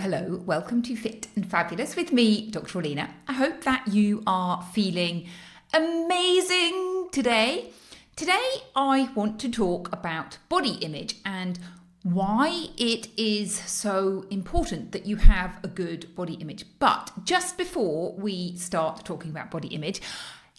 Hello, welcome to Fit and Fabulous with me, Dr. Orlena. I hope that you are feeling amazing today. Today, I want to talk about body image and why it is so important that you have a good body image. But just before we start talking about body image,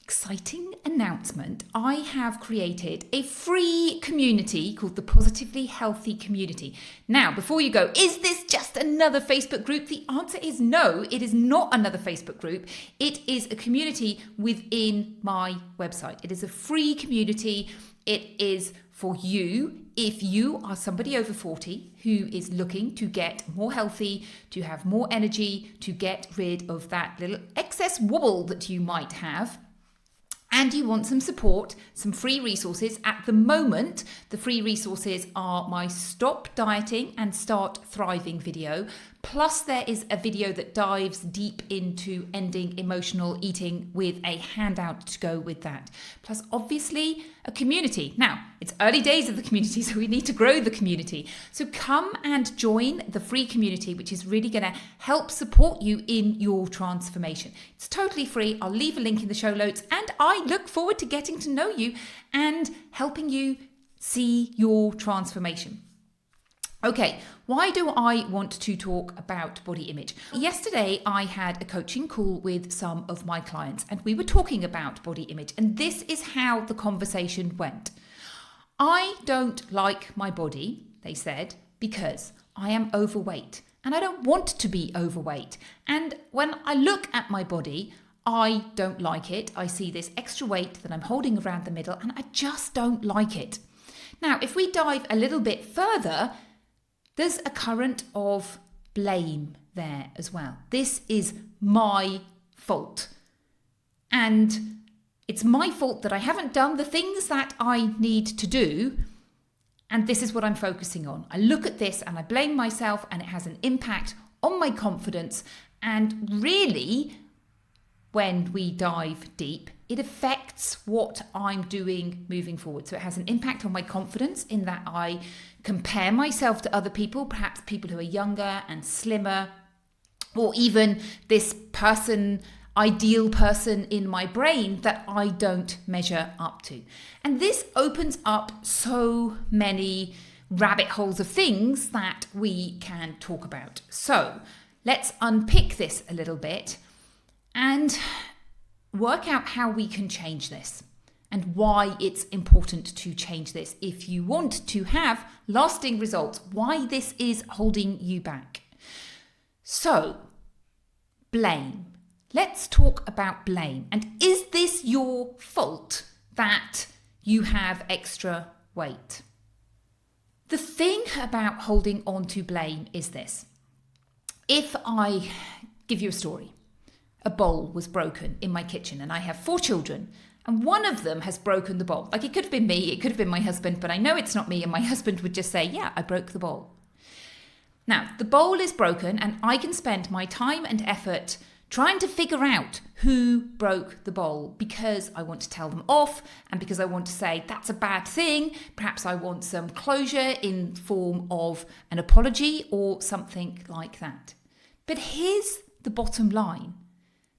exciting announcement. I have created a free community called the Positively Healthy Community. Now, before you go, is this just another Facebook group? The answer is no, it is not another Facebook group. It is a community within my website. It is a free community. It is for you if you are somebody over 40 who is looking to get more healthy, to have more energy, to get rid of that little excess wobble that you might have. And you want some support, some free resources. At the moment, the free resources are my Stop Dieting and Start Thriving video. Plus, there is a video that dives deep into ending emotional eating with a handout to go with that. Plus, obviously, a community. Now, it's early days of the community, so we need to grow the community. So come and join the free community, which is really going to help support you in your transformation. It's totally free. I'll leave a link in the show notes, and I look forward to getting to know you and helping you see your transformation. Okay, why do I want to talk about body image? Yesterday, I had a coaching call with some of my clients and we were talking about body image, and this is how the conversation went. I don't like my body, they said, because I am overweight and I don't want to be overweight. And when I look at my body, I don't like it. I see this extra weight that I'm holding around the middle and I just don't like it. Now, if we dive a little bit further, there's a current of blame there as well. This is my fault. And it's my fault that I haven't done the things that I need to do. And this is what I'm focusing on. I look at this and I blame myself, and it has an impact on my confidence. And really, when we dive deep, it affects what I'm doing moving forward. So it has an impact on my confidence in that I compare myself to other people, perhaps people who are younger and slimmer, or even this person, ideal person in my brain that I don't measure up to. And this opens up so many rabbit holes of things that we can talk about. So let's unpick this a little bit and work out how we can change this and why it's important to change this if you want to have lasting results, why this is holding you back. So, blame. Let's talk about blame. And is this your fault that you have extra weight? The thing about holding on to blame is this. If I give you a story, a bowl was broken in my kitchen and I have 4 children and one of them has broken the bowl. Like, it could have been me, it could have been my husband, but I know it's not me, and my husband would just say, yeah, I broke the bowl. Now, the bowl is broken and I can spend my time and effort trying to figure out who broke the bowl because I want to tell them off and because I want to say that's a bad thing. Perhaps I want some closure in form of an apology or something like that. But here's the bottom line.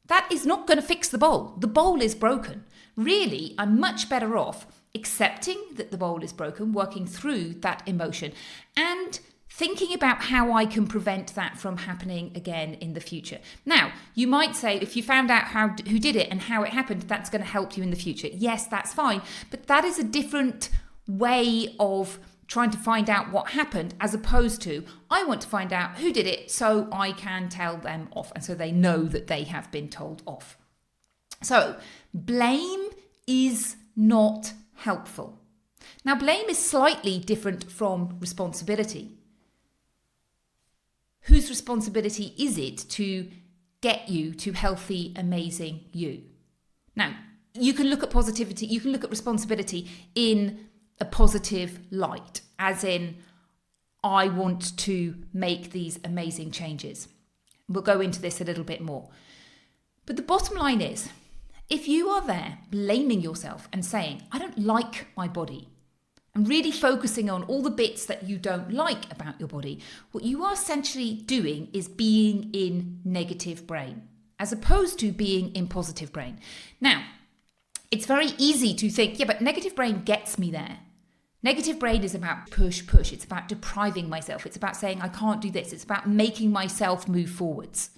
That is not going to fix the bowl. The bowl is broken. Really, I'm much better off accepting that the bowl is broken, working through that emotion, and thinking about how I can prevent that from happening again in the future. Now, you might say, if you found out who did it and how it happened, that's going to help you in the future. Yes, that's fine. But that is a different way of trying to find out what happened, as opposed to, I want to find out who did it so I can tell them off, and so they know that they have been told off. So, blame is not helpful. Now, blame is slightly different from responsibility. Whose responsibility is it to get you to healthy, amazing you? Now, you can look at positivity, you can look at responsibility in a positive light, as in, I want to make these amazing changes. We'll go into this a little bit more. But the bottom line is, if you are there blaming yourself and saying, I don't like my body, and really focusing on all the bits that you don't like about your body, what you are essentially doing is being in negative brain, as opposed to being in positive brain. Now, it's very easy to think, yeah, but negative brain gets me there. Negative brain is about push. It's about depriving myself. It's about saying I can't do this. It's about making myself move forwards.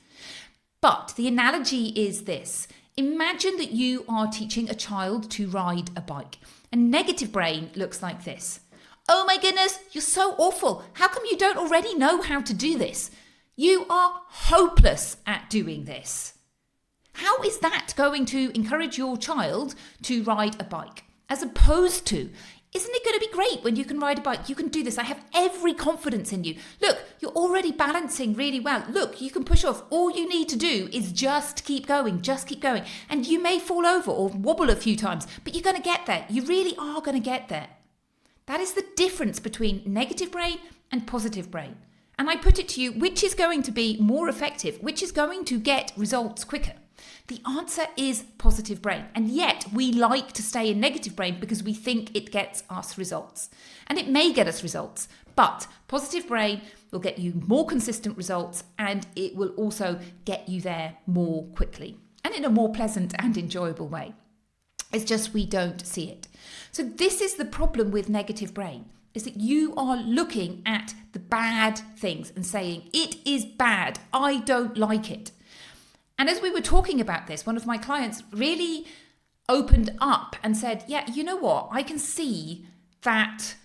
But the analogy is this. Imagine that you are teaching a child to ride a bike. And negative brain looks like this. Oh my goodness, you're so awful. How come you don't already know how to do this? You are hopeless at doing this. How is that going to encourage your child to ride a bike? As opposed to, isn't it going to be great when you can ride a bike? You can do this. I have every confidence in you. Look, you're already balancing really well. Look, you can push off. All you need to do is just keep going. And you may fall over or wobble a few times, but you're going to get there. You really are going to get there. That is the difference between negative brain and positive brain. And I put it to you, which is going to be more effective? Which is going to get results quicker? The answer is positive brain. And yet we like to stay in negative brain because we think it gets us results. And it may get us results, but positive brain will get you more consistent results, and it will also get you there more quickly and in a more pleasant and enjoyable way. It's just we don't see it. So this is the problem with negative brain, is that you are looking at the bad things and saying, it is bad, I don't like it. And as we were talking about this, one of my clients really opened up and said, yeah, you know what? I can see that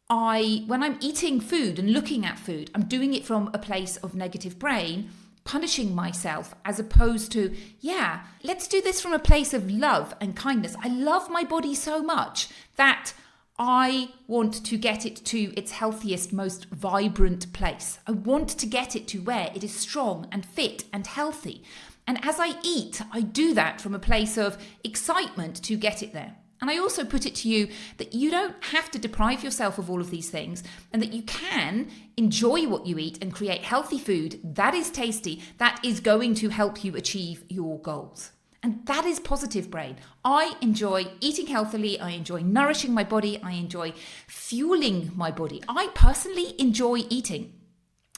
when I'm eating food and looking at food, I'm doing it from a place of negative brain, punishing myself, as opposed to, yeah, let's do this from a place of love and kindness. I love my body so much that I want to get it to its healthiest, most vibrant place. I want to get it to where it is strong and fit and healthy. And as I eat, I do that from a place of excitement to get it there. And I also put it to you that you don't have to deprive yourself of all of these things, and that you can enjoy what you eat and create healthy food that is tasty, that is going to help you achieve your goals. And that is positive brain. I enjoy eating healthily. I enjoy nourishing my body. I enjoy fueling my body. I personally enjoy eating.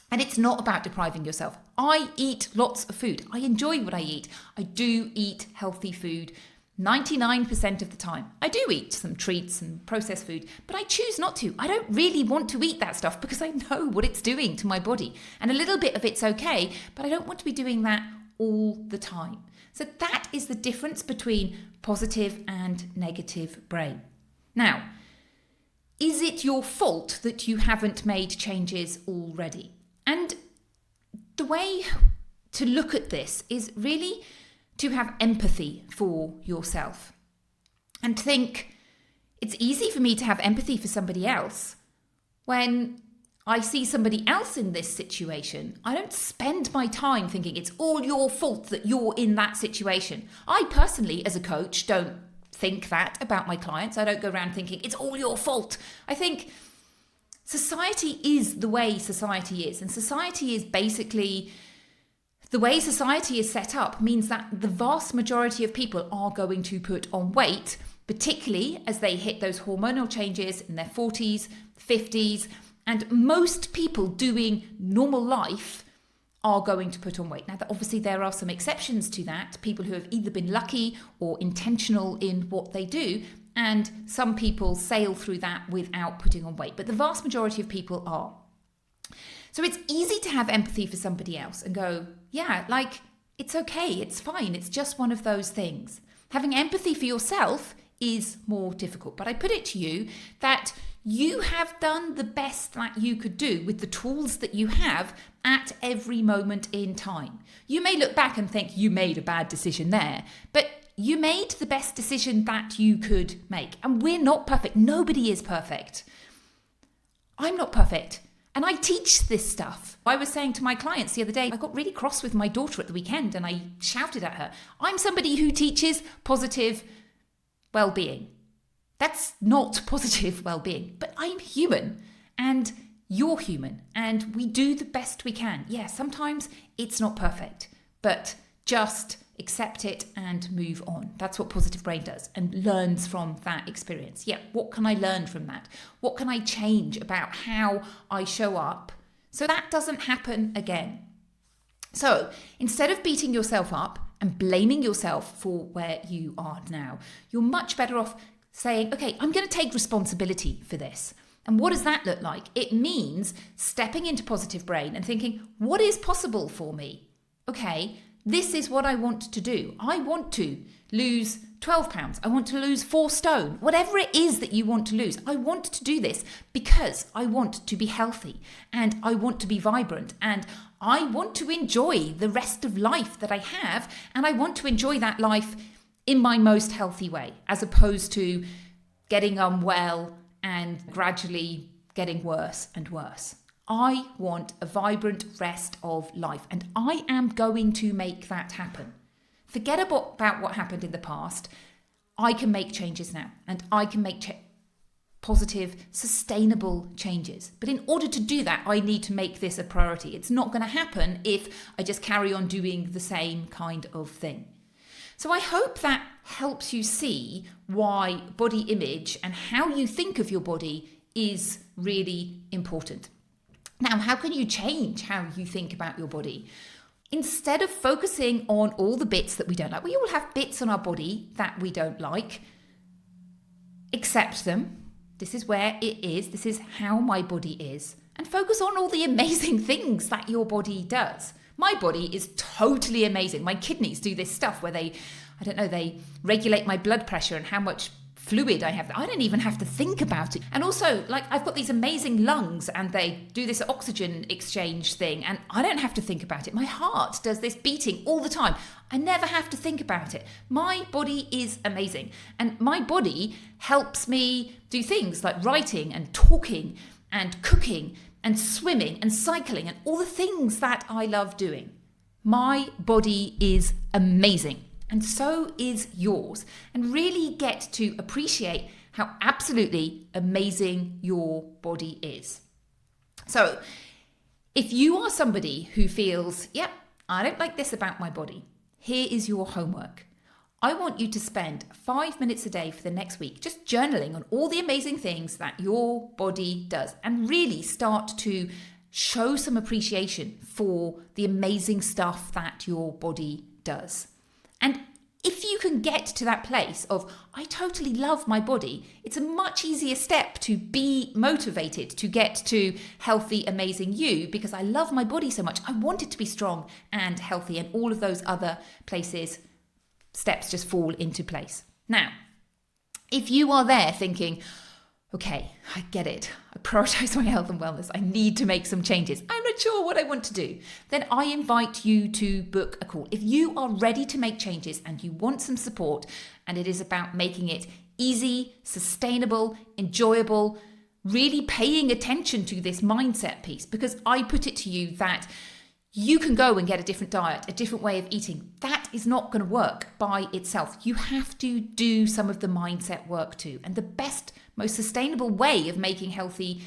And it's not about depriving yourself. I eat lots of food. I enjoy what I eat. I do eat healthy food 99% of the time. I do eat some treats and processed food, but I choose not to. I don't really want to eat that stuff because I know what it's doing to my body. And a little bit of it's okay, but I don't want to be doing that all the time. So that is the difference between positive and negative brain. Now, is it your fault that you haven't made changes already? And the way to look at this is really to have empathy for yourself and think, it's easy for me to have empathy for somebody else when I see somebody else in this situation. I don't spend my time thinking it's all your fault that you're in that situation. I personally, as a coach, don't think that about my clients. I don't go around thinking it's all your fault. I think society is the way society is. And society is basically, the way society is set up means that the vast majority of people are going to put on weight, particularly as they hit those hormonal changes in their 40s, 50s, and most people doing normal life are going to put on weight. Now, obviously, there are some exceptions to that, people who have either been lucky or intentional in what they do, and some people sail through that without putting on weight. But the vast majority of people are. So it's easy to have empathy for somebody else and go, yeah, like, it's okay, it's fine, it's just one of those things. Having empathy for yourself is more difficult. But I put it to you that you have done the best that you could do with the tools that you have at every moment in time. You may look back and think you made a bad decision there, but you made the best decision that you could make. And we're not perfect. Nobody is perfect. I'm not perfect. And I teach this stuff. I was saying to my clients the other day, I got really cross with my daughter at the weekend and I shouted at her. I'm somebody who teaches positive well-being. That's not positive well-being, but I'm human and you're human and we do the best we can. Yeah, sometimes it's not perfect, but just accept it and move on. That's what positive brain does, and learns from that experience. Yeah, what can I learn from that? What can I change about how I show up so that doesn't happen again? So instead of beating yourself up and blaming yourself for where you are now, you're much better off saying, okay, I'm going to take responsibility for this. And what does that look like? It means stepping into positive brain and thinking, what is possible for me? Okay, this is what I want to do. I want to lose 12 pounds. I want to lose 4 stone. Whatever it is that you want to lose, I want to do this because I want to be healthy and I want to be vibrant and I want to enjoy the rest of life that I have, and I want to enjoy that life in my most healthy way, as opposed to getting unwell and gradually getting worse and worse. I want a vibrant rest of life, and I am going to make that happen. Forget about what happened in the past. I can make changes now, and I can make positive, sustainable changes. But in order to do that, I need to make this a priority. It's not going to happen if I just carry on doing the same kind of thing. So I hope that helps you see why body image and how you think of your body is really important. Now, how can you change how you think about your body? Instead of focusing on all the bits that we don't like, we all have bits on our body that we don't like. Accept them. This is where it is. This is how my body is. And focus on all the amazing things that your body does. My body is totally amazing. My kidneys do this stuff where they regulate my blood pressure and how much fluid I have. I don't even have to think about it. And also, I've got these amazing lungs and they do this oxygen exchange thing and I don't have to think about it. My heart does this beating all the time. I never have to think about it. My body is amazing. And my body helps me do things like writing and talking and cooking and swimming and cycling and all the things that I love doing. My body is amazing. And so is yours. And really get to appreciate how absolutely amazing your body is. So if you are somebody who feels, yep, I don't like this about my body, here is your homework. I want you to spend 5 minutes a day for the next week just journaling on all the amazing things that your body does and really start to show some appreciation for the amazing stuff that your body does. And if you can get to that place of, I totally love my body, it's a much easier step to be motivated to get to healthy, amazing you, because I love my body so much. I want it to be strong and healthy, and all of those other steps just fall into place. Now, if you are there thinking, okay, I get it. I prioritize my health and wellness. I need to make some changes. I'm not sure what I want to do. Then I invite you to book a call. If you are ready to make changes and you want some support, and it is about making it easy, sustainable, enjoyable, really paying attention to this mindset piece, because I put it to you that you can go and get a different diet, a different way of eating. That is not going to work by itself. You have to do some of the mindset work too. And the best, most sustainable way of making healthy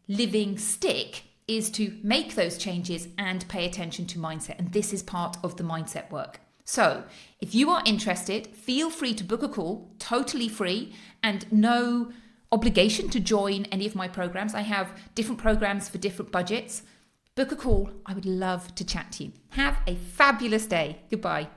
living stick is to make those changes and pay attention to mindset. And this is part of the mindset work. So if you are interested, feel free to book a call, totally free, and no obligation to join any of my programs. I have different programs for different budgets. Book a call. I would love to chat to you. Have a fabulous day. Goodbye.